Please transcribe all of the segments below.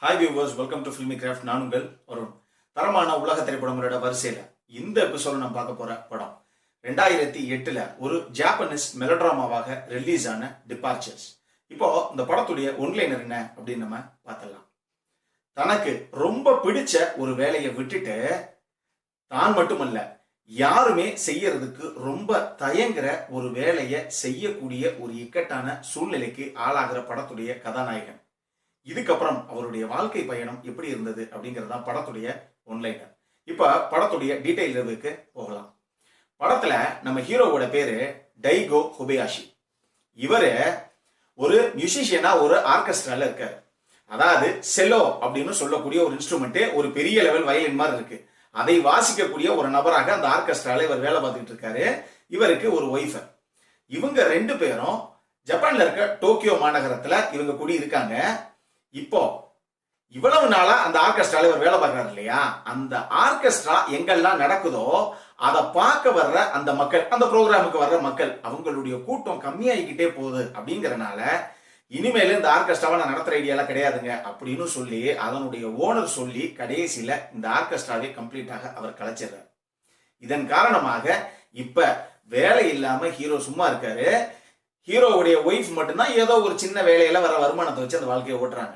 Hi viewers, welcome to filmi craft. நான் உங்கள் வருண். தரமான உலக திரைப்படங்களோட வரிசையில் இந்த எபிசோட நம்ம பார்க்க போற படம் 2008 ஒரு ஜாப்பனீஸ் மெலோட்ராமாவாக ரிலீஸ் ஆன டிபார்ச்சர்ஸ். இப்போ இந்த படத்துடைய ஒன்லைனர் என்ன அப்படின்னு நம்ம பார்த்தலாம். தனக்கு ரொம்ப பிடிச்ச ஒரு வேலையை விட்டுட்டு தான் மட்டுமல்ல யாருமே செய்யறதுக்கு ரொம்ப தயங்குற ஒரு வேலையை செய்யக்கூடிய ஒரு இக்கட்டான சூழ்நிலைக்கு ஆளாகிற படத்துடைய கதாநாயகன். இதுக்கப்புறம் அவருடைய வாழ்க்கை பயணம் எப்படி இருந்தது அப்படிங்கறத படத்துடைய ஒன்லைனர். இப்ப படத்துடைய டீடைல் ரிவ்யூக்கு போகலாம். படத்துல நம்ம ஹீரோவோட பேரு டைகோ ஹொபேயாஷி. இவரு ஒரு மியூசிஷியனா ஒரு ஆர்கெஸ்ட்ரால இருக்காரு. அதாவது செலோ அப்படின்னு சொல்லக்கூடிய ஒரு இன்ஸ்ட்ருமெண்ட், ஒரு பெரிய லெவல் வயலின் மாதிரி இருக்கு. அதை வாசிக்கக்கூடிய ஒரு நபராக அந்த ஆர்கெஸ்ட்ரால இவர் வேலை பார்த்துட்டு இருக்காரு. இவருக்கு ஒரு ஒய்ஃப். இவங்க ரெண்டு பேரும் ஜப்பான்ல இருக்க டோக்கியோ மாநகரத்துல இவங்க குடி இருக்காங்க. இப்போ இவ்வளவு நாளா அந்த ஆர்கெஸ்ட்ரால இவர் வேலை பார்க்கிறார் இல்லையா, அந்த ஆர்கெஸ்ட்ரா எங்கெல்லாம் நடக்குதோ அதை பார்க்க வர்ற அந்த மக்கள், அந்த ப்ரோக்ராமுக்கு வர்ற மக்கள், அவங்களுடைய கூட்டம் கம்மியாகிக்கிட்டே போகுது. அப்படிங்கறனால இனிமேல இந்த ஆர்கெஸ்ட்ராவை நான் நடத்துற ஐடியாலாம் கிடையாதுங்க அப்படின்னு சொல்லி அதனுடைய ஓனர் சொல்லி கடைசியில இந்த ஆர்கெஸ்ட்ராவை கம்ப்ளீட்டாக அவர் கலைச்சிடுறார். இதன் காரணமாக இப்ப வேலை இல்லாம ஹீரோ சும்மா இருக்காரு. ஹீரோவுடைய ஒய்ஃப் மட்டும்தான் ஏதோ ஒரு சின்ன வேலையில வர வருமானத்தை வச்சு அந்த வாழ்க்கையை ஓட்டுறாங்க.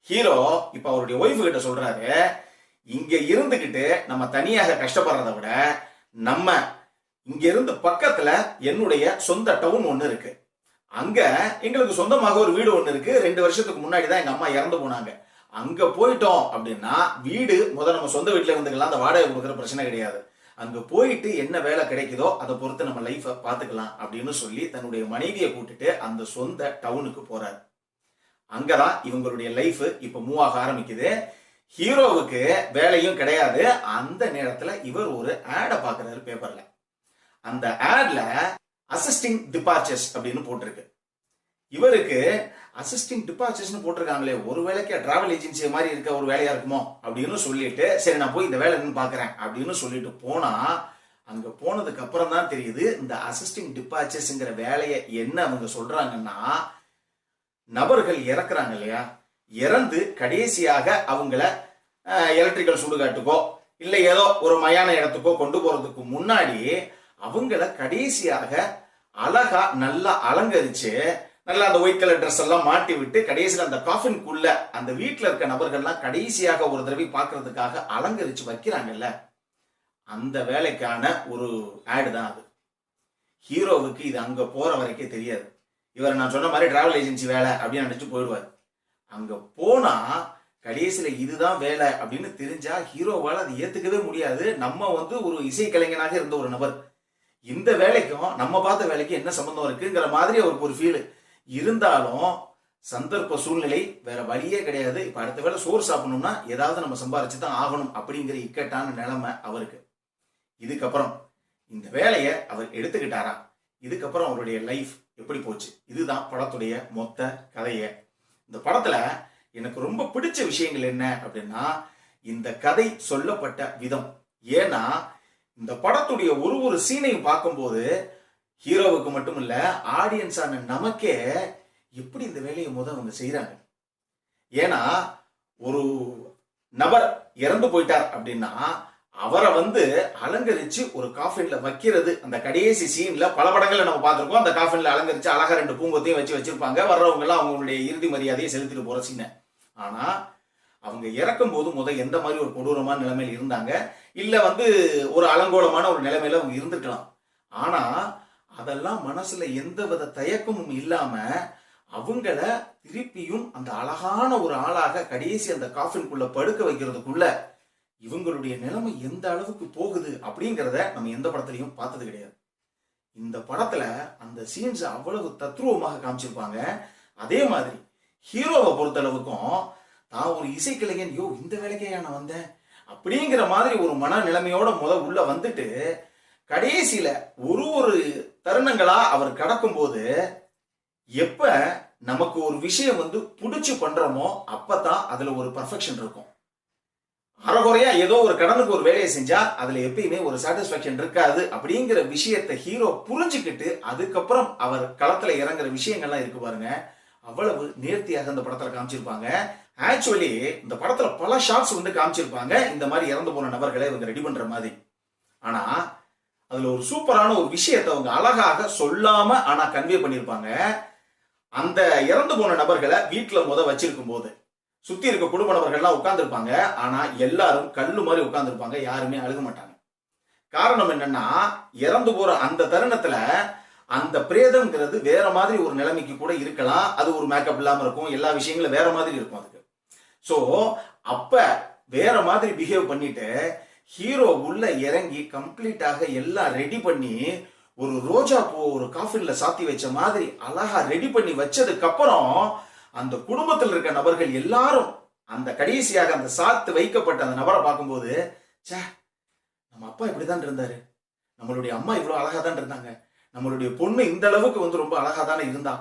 ஹீரோ இப்ப அவருடைய ஒய்ஃப் கிட்ட சொல்றாரு, இங்க இருந்துகிட்டு நம்ம தனியாக கஷ்டப்படுறதை விட நம்ம இங்க இருந்து பக்கத்துல என்னுடைய சொந்த டவுன் ஒண்ணு இருக்கு, அங்க எங்களுக்கு சொந்தமாக ஒரு வீடு ஒண்ணு இருக்கு. 2 வருஷத்துக்கு முன்னாடிதான் எங்க அம்மா இறந்து போனாங்க. அங்க போயிட்டோம் அப்படின்னா வீடு நம்ம சொந்த வீட்டுல இருந்துக்கலாம், அந்த வாடகை கொடுக்குற பிரச்சனை கிடையாது. அங்க போயிட்டு என்ன வேலை கிடைக்குதோ அதை பொறுத்து நம்ம லைஃப பாத்துக்கலாம் அப்படின்னு சொல்லி தன்னுடைய மனைவியை கூட்டிட்டு அந்த சொந்த டவுனுக்கு போறாரு. அங்கதான் இவங்களுடைய லைஃப் இப்ப மூவ் ஆக ஆரம்பிக்குது. ஹீரோவுக்கு வேலையும் கிடையாது. அந்த நேரத்துல இவர் ஒரு ஆட பாக்குறாரு பேப்பர்ல. அந்த ஆட்ல அசிஸ்டிங் டிபார்ச்சர்ஸ் அப்படின்னு போட்டிருக்கு. இவருக்கு அசிஸ்டிங் டிபார்ச்சர்ஸ் போட்டிருக்காங்களே, ஒரு வேலைக்கு டிராவல் ஏஜென்சி மாதிரி இருக்க ஒரு வேலையா இருக்குமோ அப்படின்னு சொல்லிட்டு சரி நான் போய் இந்த வேலை பாக்குறேன் அப்படின்னு சொல்லிட்டு போனா, அங்க போனதுக்கு அப்புறம் தான் தெரியுது இந்த அசிஸ்டிங் டிபார்ச்சர்ஸ்ங்கிற வேலையை என்ன அவங்க சொல்றாங்கன்னா, நபர்கள் இறக்குறாங்க இல்லையா, இறந்து கடைசியாக அவங்கள எலக்ட்ரிக்கல் சுடுகாட்டுக்கோ இல்ல ஏதோ ஒரு மயான இடத்துக்கோ கொண்டு போறதுக்கு முன்னாடி அவங்கள கடைசியாக அழகா நல்லா அலங்கரிச்சு நல்லா அந்த ஒயிட் கலர் ட்ரெஸ் எல்லாம் மாட்டி விட்டு கடைசியில் அந்த காஃபின்குள்ள அந்த வீட்டுல இருக்க நபர்கள்லாம் கடைசியாக ஒரு தடவை பார்க்கறதுக்காக அலங்கரிச்சு வைக்கிறாங்கல்ல, அந்த வேலைக்கான ஒரு ஆடு தான் அது. ஹீரோவுக்கு இது அங்க போற வரைக்கும் தெரியாது. இவர் நான் சொன்ன மாதிரி டிராவல் ஏஜென்சி வேலை அப்படின்னு நினைச்சு போயிடுவார். அங்க போனா கடைசியில இதுதான் வேலை அப்படின்னு தெரிஞ்சா ஹீரோவால அதை ஏத்துக்கவே முடியாது. நம்ம ஒரு இசைக்கலைஞனாக இருந்த ஒரு நபர், இந்த வேலைக்கும் நம்ம பார்த்த வேலைக்கும் என்ன சம்பந்தம் இருக்குங்கிற மாதிரி அவருக்கு ஒரு ஃபீல் இருந்தாலும் சந்தர்ப்ப சூழ்நிலை வேற வழியே கிடையாது. இப்ப அடுத்த வேலை சோறு சாப்பிடணும்னா ஏதாவது நம்ம சம்பாரிச்சு தான் ஆகணும் அப்படிங்கிற இக்கட்டான நிலைமை அவருக்கு. இதுக்கப்புறம் இந்த வேலையை அவர் எடுத்துக்கிட்டாரா, இதுக்கப்புறம் அவருடைய லைஃப் எப்படி போச்சு, இதுதான் படத்துடைய மொத்த கதையை. இந்த படத்துல எனக்கு ரொம்ப பிடிச்ச விஷயங்கள் என்ன அப்படின்னா இந்த கதை சொல்லப்பட்ட விதம். ஏன்னா இந்த படத்துடைய ஒரு சீனையும் பார்க்கும்போது ஹீரோவுக்கு மட்டும் இல்ல ஆடியன்ஸான நமக்கே எப்படி இந்த வேலையை அவங்க செய்யறாங்க. ஏன்னா ஒரு நபர் இறந்து போயிட்டார் அப்படின்னா அவரை அலங்கரிச்சு ஒரு காஃபின்ல வைக்கிறது. அந்த கடைசி சீன்ல பல படங்கள்ல நம்ம பார்த்திருக்கோம். அந்த காஃபின்ல அலங்கரிச்சு அழகா 2 பூங்கொத்தையும் வச்சிருப்பாங்க. வர்றவங்க எல்லாம் அவங்களுடைய இறுதி மரியாதையை செலுத்திட்டு போற சீனை. ஆனா அவங்க இறக்கும் போது எந்த மாதிரி ஒரு கொடூரமான நிலைமையில இருந்தாங்க, இல்ல ஒரு அலங்கோலமான ஒரு நிலைமையில அவங்க இருந்துக்கலாம். ஆனா அதெல்லாம் மனசுல எந்த வித தயக்கமும் இல்லாம அவங்கள திருப்பியும் அந்த அழகான ஒரு ஆளாக கடைசி அந்த காஃபின்குள்ள படுக்க வைக்கிறதுக்குள்ள இவங்களுடைய நிலைமை எந்த அளவுக்கு போகுது அப்படிங்கிறத நம்ம எந்த படத்திலையும் பார்த்தது கிடையாது. இந்த படத்துல அந்த சீன்ஸ் அவ்வளவு தத்ரூபமாக காமிச்சிருப்பாங்க. அதே மாதிரி ஹீரோவை பொறுத்த அளவுக்கும் தான் ஒரு இசைக்கலைஞன், இந்த வேலைக்கே நான் வந்தேன் அப்படிங்கிற மாதிரி ஒரு மன நிலைமையோட உள்ள வந்துட்டு கடைசியில ஒரு தருணங்களா அவர் கடக்கும் போது எப்ப நமக்கு ஒரு விஷயம் புடிச்சு பண்றோமோ அப்பதான் அதுல ஒரு பர்ஃபெக்ஷன் இருக்கும். அறகுறையா ஏதோ ஒரு கடனுக்கு ஒரு வேலையை செஞ்சா அதுல எப்பயுமே ஒரு சாட்டிஸ்பாக்சன் இருக்காது அப்படிங்கிற விஷயத்தை ஹீரோ புரிஞ்சுக்கிட்டு அதுக்கப்புறம் அவர் களத்துல இறங்குற விஷயங்கள்லாம் இருக்கு பாருங்க, அவ்வளவு நேர்த்தியாக அந்த படத்துல காமிச்சிருப்பாங்க. ஆக்சுவலி இந்த படத்துல பல ஷாட்ஸ் வந்து காமிச்சிருப்பாங்க இந்த மாதிரி இறந்து போன நபர்களை இவங்க ரெடி பண்ற மாதிரி. ஆனா அதுல ஒரு சூப்பரான ஒரு விஷயத்தை அவங்க அழகாக சொல்லாம ஆனா கன்வே பண்ணிருப்பாங்க. அந்த இறந்து போன நபர்களை வீட்டுல வச்சிருக்கும் போது சுத்தி இருக்க குடும்ப நபர்கள்லாம் உட்கார்ந்து இருப்பாங்க. ஆனா எல்லாரும் கல்லு மாதிரி உட்கார்ந்து இருப்பாங்க, யாருமே அழுக மாட்டாங்க. காரணம் என்னன்னா, இறந்து போற அந்த தருணத்துல அந்த பிரேதம்ங்கிறது வேற மாதிரி ஒரு நிலைமைக்கு கூட இருக்கலாம். அது ஒரு மேக்கப் இல்லாம இருக்கும், எல்லா விஷயங்களும் வேற மாதிரி இருக்கும் அதுக்கு. சோ அப்ப வேற மாதிரி பிஹேவ் பண்ணிட்டு ஹீரோ உள்ள இறங்கி கம்ப்ளீட்டாக எல்லாம் ரெடி பண்ணி ஒரு ரோஜா பூ ஒரு காஃபின்ல சாத்தி வச்ச மாதிரி அழகா ரெடி பண்ணி வச்சதுக்கு அப்புறம் அந்த குடும்பத்தில் இருக்க நபர்கள் எல்லாரும் அந்த கடைசியாக அந்த சாத்து வைக்கப்பட்ட அந்த நபரை பார்க்கும்போது, சே நம்ம அப்பா இப்படிதான் இருந்தாரு, நம்மளுடைய அம்மா இவ்வளவு அழகா தான் இருந்தாங்க, நம்மளுடைய பொண்ணு இந்த அளவுக்கு வந்து ரொம்ப அழகா தானே இருந்தா,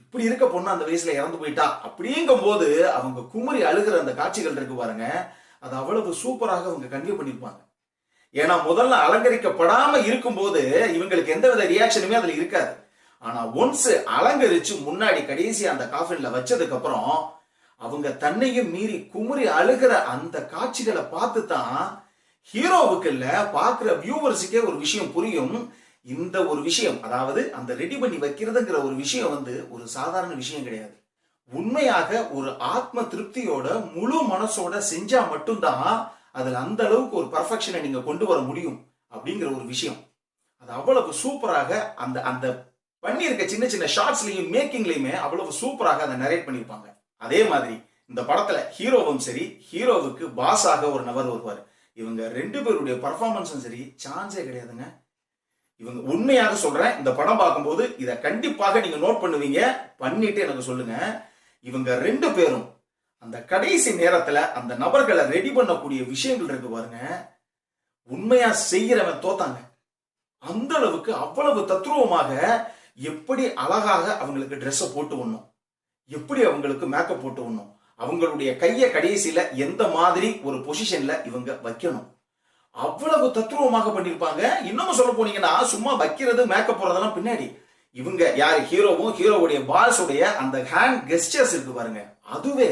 இப்படி இருக்க பொண்ணு அந்த வயசுல இறந்து போயிட்டா அப்படிங்கும் போது அவங்க குமரி அழுகிற அந்த காட்சிகள் இருக்கு பாருங்க, அது அவ்வளவு சூப்பராக அவங்க கன்வே பண்ணிருப்பாங்க. ஏன்னா முதல்ல அலங்கரிக்கப்படாம இருக்கும்போது இவங்களுக்கு எந்தவித ரியாக்ஷனுமே அதுல இருக்காது. ஆனா ஒன்ஸ் அலங்கரிச்சு முன்னாடி கடைசி அந்த காஃபின்ல வச்சதுக்கு அப்புறம் அவங்க தன்னையும் மீறி குமுறி அழுகிற அந்த காட்சிகளை பார்த்து தான் ஹீரோவுக்கு இல்ல பாக்குற வியூவர்ஸுக்கே ஒரு விஷயம் புரியும். இந்த ஒரு விஷயம், அதாவது அந்த ரெடி பண்ணி வைக்கிறதுங்கிற ஒரு விஷயம் வந்து ஒரு சாதாரண விஷயம் கிடையாது. உண்மையாக ஒரு ஆத்ம திருப்தியோட முழு மனசோட செஞ்சா மட்டும்தான் அதுல அந்த அளவுக்கு ஒரு பர்ஃபெக்ஷனை நீங்க கொண்டு வர முடியும் அப்படிங்கிற ஒரு விஷயம். அது அவ்வளவு சூப்பராக அந்த அந்த பண்ணியிருக்க சின்ன சின்ன ஷார்ட்ஸ்லயும் மேக்கிங்லயுமே அவ்வளவு சூப்பராக அதை நரேட் பண்ணிருப்பாங்க. அதே மாதிரி இந்த படத்துல ஹீரோவும் சரி, ஹீரோவுக்கு பாஸாக ஒரு நபர் வருவார். இவங்க ரெண்டு பேருடைய பர்ஃபார்மன்ஸும் சரி சான்ஸே கிடையாதுங்க. இவங்க உண்மையாக சொல்றேன், இந்த படம் பார்க்கும்போது இதை கண்டிப்பாக நீங்க நோட் பண்ணுவீங்க, பண்ணிட்டு எனக்கு சொல்லுங்க. இவங்க ரெண்டு பேரும் அந்த கடைசி நேரத்துல அந்த நபர்களை ரெடி பண்ணக்கூடிய விஷயங்கள் இருக்கு பாருங்க, உண்மையா செய்யறவன் தோத்தாங்க. அந்த அளவுக்கு அவ்வளவு தத்ரூபமாக எப்படி அழகாக அவங்களுக்கு ட்ரெஸ்ஸை போட்டு விடணும், எப்படி அவங்களுக்கு மேக்கப் போட்டு விடணும், அவங்களுடைய கைய கடைசியில எந்த மாதிரி ஒரு பொசிஷன்ல இவங்க வைக்கணும், அவ்வளவு தத்ரூபமாக பண்ணிருப்பாங்க. இன்னமும் சொல்ல போனீங்கன்னா சும்மா வைக்கிறது மேக்கப் போறதெல்லாம் பின்னாடி இவங்க யாரு ஹீரோவும் ஹீரோவுடைய பாஸுடைய அந்த ஹேண்ட் கெஸ்டர்ஸ் இருக்கு பாருங்க, அதுவே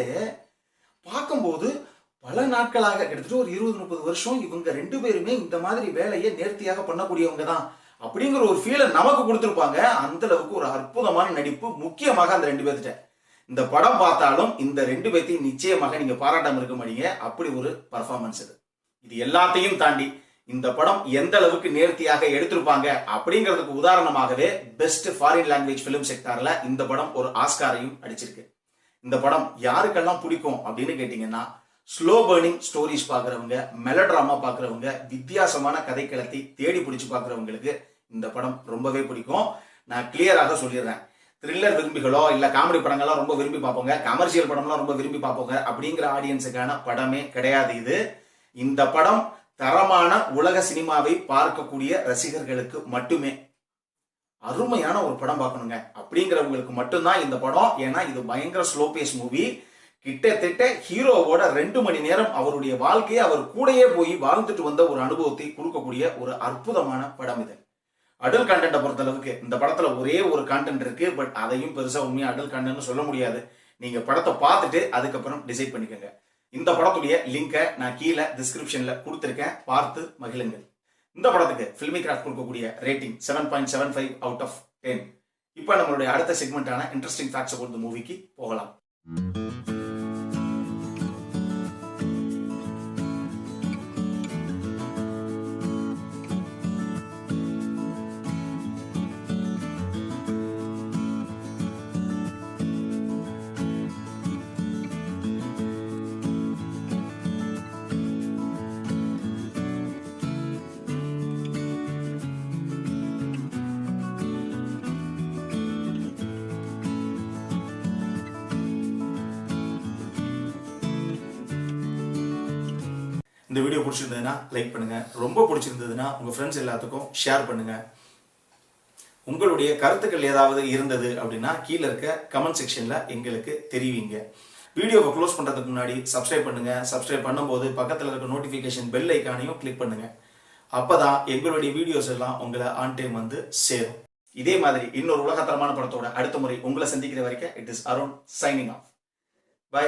பார்க்கும்போது பல நாட்களாக கிட்டத்தட்ட ஒரு 20-30 வருஷம் இவங்க ரெண்டு பேருமே இந்த மாதிரி வேலையை நேர்த்தியாக பண்ணக்கூடியவங்க தான் அப்படிங்கிற ஒரு ஃபீலை நமக்கு கொடுத்துருப்பாங்க. அந்த அளவுக்கு ஒரு அற்புதமான நடிப்பு, முக்கியமாக அந்த ரெண்டு பேர்த்திட்ட. இந்த படம் பார்த்தாலும் இந்த ரெண்டு பேர்த்தையும் நிச்சயமாக நீங்க பாராட்டாம இருக்க மாட்டீங்க, அப்படி ஒரு பர்ஃபார்மன்ஸ் இது. இது எல்லாத்தையும் தாண்டி இந்த படம் எந்த அளவுக்கு நேர்த்தியாக எடுத்திருப்பாங்க அப்படிங்கிறதுக்கு உதாரணமாகவே பெஸ்ட் ஃபாரின் லாங்குவேஜ் பிலிம் செக்டார்ல இந்த படம் ஒரு ஆஸ்காரையும் அடிச்சிருக்கு. இந்த படம் யாருக்கெல்லாம் பிடிக்கும் அப்படின்னு கேட்டீங்கன்னா, ஸ்லோ பர்னிங் ஸ்டோரிஸ் பாக்குறவங்க, மெலோட்ராமா பாக்குறவங்க, வித்தியாசமான கதைக்களத்தை தேடி பிடிச்சு பாக்குறவங்களுக்கு இந்த படம் ரொம்பவே பிடிக்கும். நான் கிளியராக சொல்லிடுறேன், த்ரில்லர் விரும்பிகளோ இல்ல காமெடி படங்கள்லாம் ரொம்ப விரும்பி பார்ப்போங்க, கமர்ஷியல் படம்லாம் ரொம்ப விரும்பி பார்ப்போங்க அப்படிங்கிற ஆடியன்ஸுக்கான படமே கிடையாது இது. இந்த படம் தரமான உலக சினிமாவை பார்க்கக்கூடிய ரசிகர்களுக்கு மட்டுமே. அருமையான ஒரு படம் பார்க்கணுங்க அப்படிங்கிறவங்களுக்கு மட்டும்தான் இந்த படம். ஏன்னா இது பயங்கர ஸ்லோ பேஸ் மூவி. கிட்டத்தட்ட ஹீரோவோட 2 மணி நேரம் அவருடைய வாழ்க்கையை அவர் கூடயே போய் வாழ்ந்துட்டு வந்த ஒரு அனுபவத்தை கொடுக்கக்கூடிய ஒரு அற்புதமான படம் இது. அடல் கண்டென்ட்டை பொறுத்த அளவுக்கு இந்த படத்துல ஒரே ஒரு கான்டென்ட் இருக்கு, பட் அதையும் பெருசா உண்மையா அடல் கண்டென்ட் சொல்ல முடியாது. நீங்க படத்தை பார்த்துட்டு அதுக்கப்புறம் டிசைட் பண்ணிக்கோங்க. இந்த படத்துடைய லிங்கை நான் கீழே டிஸ்கிரிப்ஷன்ல கொடுத்திருக்கேன், பார்த்து மகிழுங்கள். இந்த படத்துக்கு ஃபில்மி கிராஃப்ட் கொடுக்கக்கூடிய ரேட்டிங் 7.75 அவுட் ஆஃப் 10. இப்போ நம்மளுடைய அடுத்த செக்மெண்டான இன்ட்ரெஸ்டிங் ஃபேக்ட்ஸ் அபவுட் தி மூவிக்கு போகலாம். இந்த வீடியோ பிடிச்சிருந்ததுன்னா லைக் பண்ணுங்க, ரொம்ப பிடிச்சிருந்ததுன்னா உங்க ஃப்ரெண்ட்ஸ் எல்லாத்துக்கும் ஷேர் பண்ணுங்க. உங்களுடைய கருத்துக்கள் ஏதாவது இருந்தது அப்படின்னா கீழே இருக்க கமெண்ட் செக்ஷன்ல எங்களுக்கு தெரிவிங்க. வீடியோவை க்ளோஸ் பண்றதுக்கு முன்னாடி சப்ஸ்கிரைப் பண்ணுங்க. சப்ஸ்கிரைப் பண்ணும்போது பக்கத்தில் இருக்க நோட்டிபிகேஷன் பெல் ஐக்கானையும் கிளிக் பண்ணுங்க. அப்பதான் எங்களுடைய வீடியோஸ் எல்லாம் உங்களை ஆன் டைம் வந்து சேரும். இதே மாதிரி இன்னொரு உலகத்தரமான படத்தோட அடுத்த முறை உங்களை சந்திக்கிற வரைக்கும் it is Arun signing off. By.